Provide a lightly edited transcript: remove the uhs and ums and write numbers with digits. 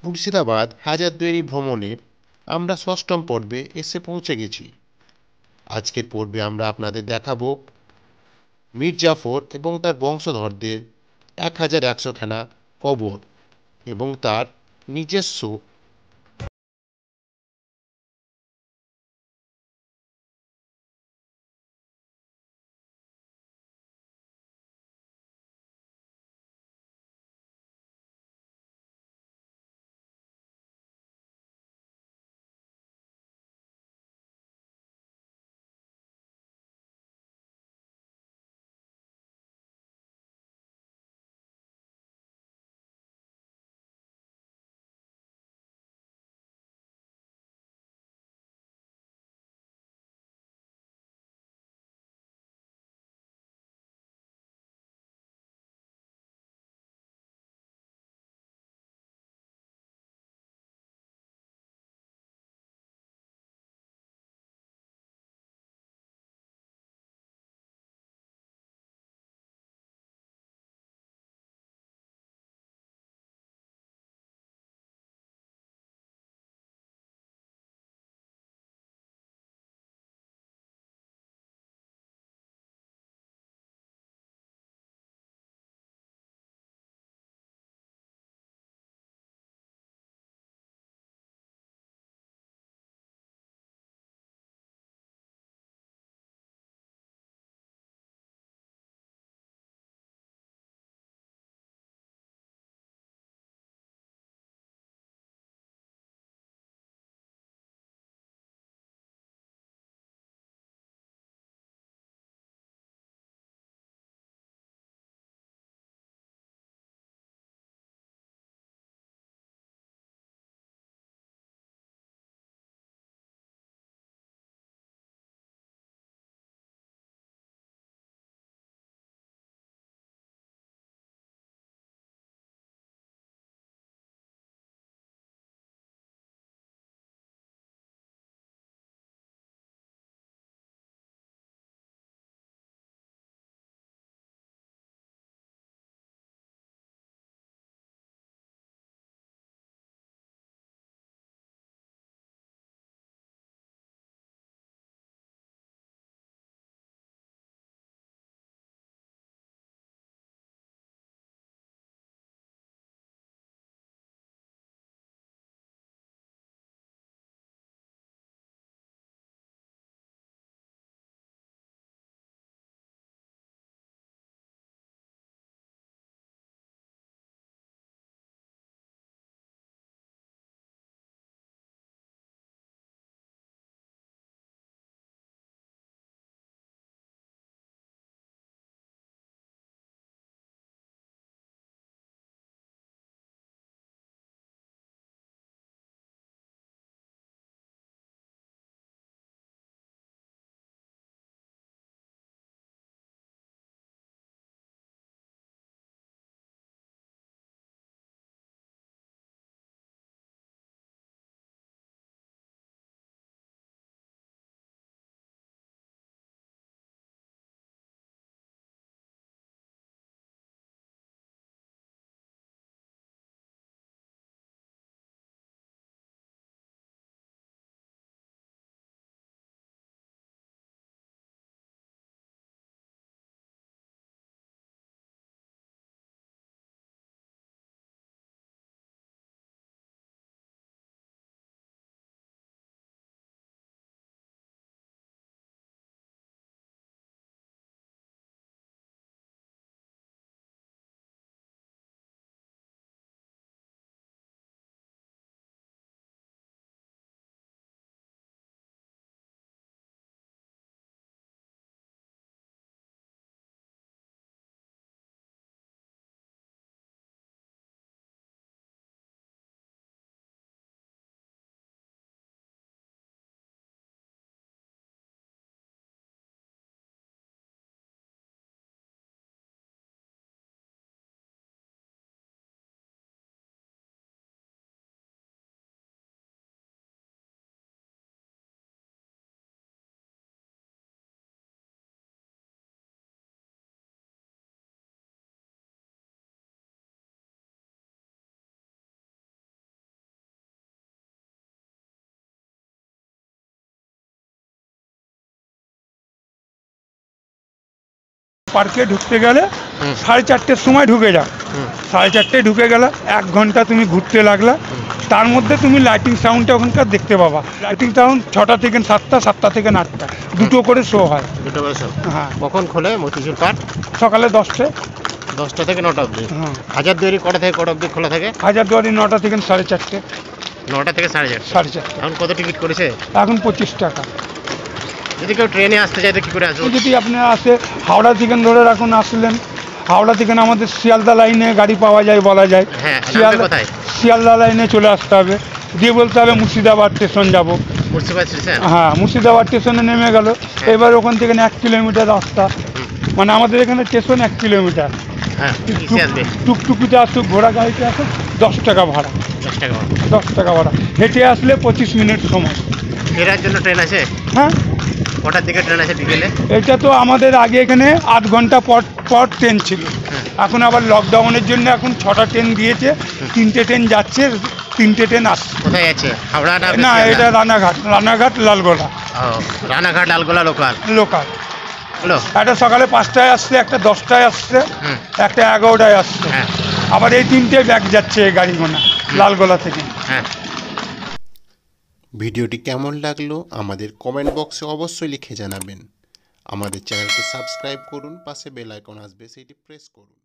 মুর্শিদাবাদ হাজারদুয়ারি ভ্রমণের আমরা ষষ্ঠম পর্বে এসে পৌঁছে গেছি। আজকের পর্বে আমরা আপনাদের দেখাবো মীর জাফর এবং তার বংশধরদের 1100খানা কবর এবং তার নিজস্ব পার্কে ঢুকতে গেলে হুম। 4:30-র সময় ঢুকে যাও, হুম। 4:30টায় ঢুকে গেলে 1 ঘন্টা তুমি ঘুরতে লাগলা। তার মধ্যে তুমি লাইটিং সাউন্ডটা ওখানকার দেখতে পাবা। লাইটিং সাউন্ড 6টা থেকে 7টা, 7টা থেকে 8টা, দুটো করে শো হয়। দুটো করে শো। হ্যাঁ, কখন খোলে মতিঝিল পার্ক? সকালে 10টায়। 10টা থেকে 9টা অবধি। হ্যাঁ, হাজারদুয়ারি কটা থেকে কটা অবধি খোলা থাকে? হাজারদুয়ারি 9টা থেকে 4:30। 9টা থেকে 4:30। 4:30। এখন কত টিকিট করেছে? এখন 25 টাকা। যদি কেউ ট্রেনে আসতে চায় তো কি করে আসবে? যদি আপনি আসে হাওড়া থেকে ধরে রাখুন, আসলেন হাওড়া থেকে আমাদের শিয়ালদা লাইনে গাড়ি পাওয়া যায় বলা যায়। হ্যাঁ, নামবে শিয়ালদা কোথায়? শিয়ালদা লাইনে চলে আসতে হবে, দিয়ে বলতে হবে মুর্শিদাবাদ স্টেশন যাব। মুর্শিদাবাদ স্টেশন? হ্যাঁ, মুর্শিদাবাদ স্টেশনে নেমে গেল। এবার ওখান থেকে 1 কিলোমিটার রাস্তা, মানে আমাদের এখানে স্টেশন 1 কিলোমিটার। হ্যাঁ, কিসে আসবে? টুকটুকিতে আসুক, ঘোড়া গাড়িতে আসুক, 10 টাকা ভাড়া। 10 টাকা। 10 টাকা ভাড়া। হেঁটে আসলে 25 মিনিট সময়। ফেরার জন্য ট্রেন আছে? হ্যাঁ, কটার দিকে ট্রেন আছে বিকেলে? এটা তো আমাদের আগে এখানে 8 ঘন্টা পর পর ট্রেন ছিল। হ্যাঁ। এখন আবার লকডাউনের জন্য এখন 6টা ট্রেন দিয়েছে, 3টে ট্রেন যাচ্ছে, 3টে ট্রেন আসছে। কোথায় যাচ্ছে? হাওড়া না? না, এটা রানাঘাট লালগোলা ও, রানাঘাট লালগোলা লোকাল। লোকাল। হলো? একটা সকালে 5টায় আসছে, একটা 10টায় আসছে, হুম। একটা 11টায় আসছে। হ্যাঁ। আবার এই 3টে ব্যাগ যাচ্ছে এই গাড়িগুলো লালগোলা থেকে। হ্যাঁ। ভিডিওটি কেমন লাগলো আমাদের কমেন্ট বক্সে অবশ্যই লিখে জানাবেন। আমাদের চ্যানেলকে সাবস্ক্রাইব করুন, পাশে বেল আইকন আসবে সেটি প্রেস করুন।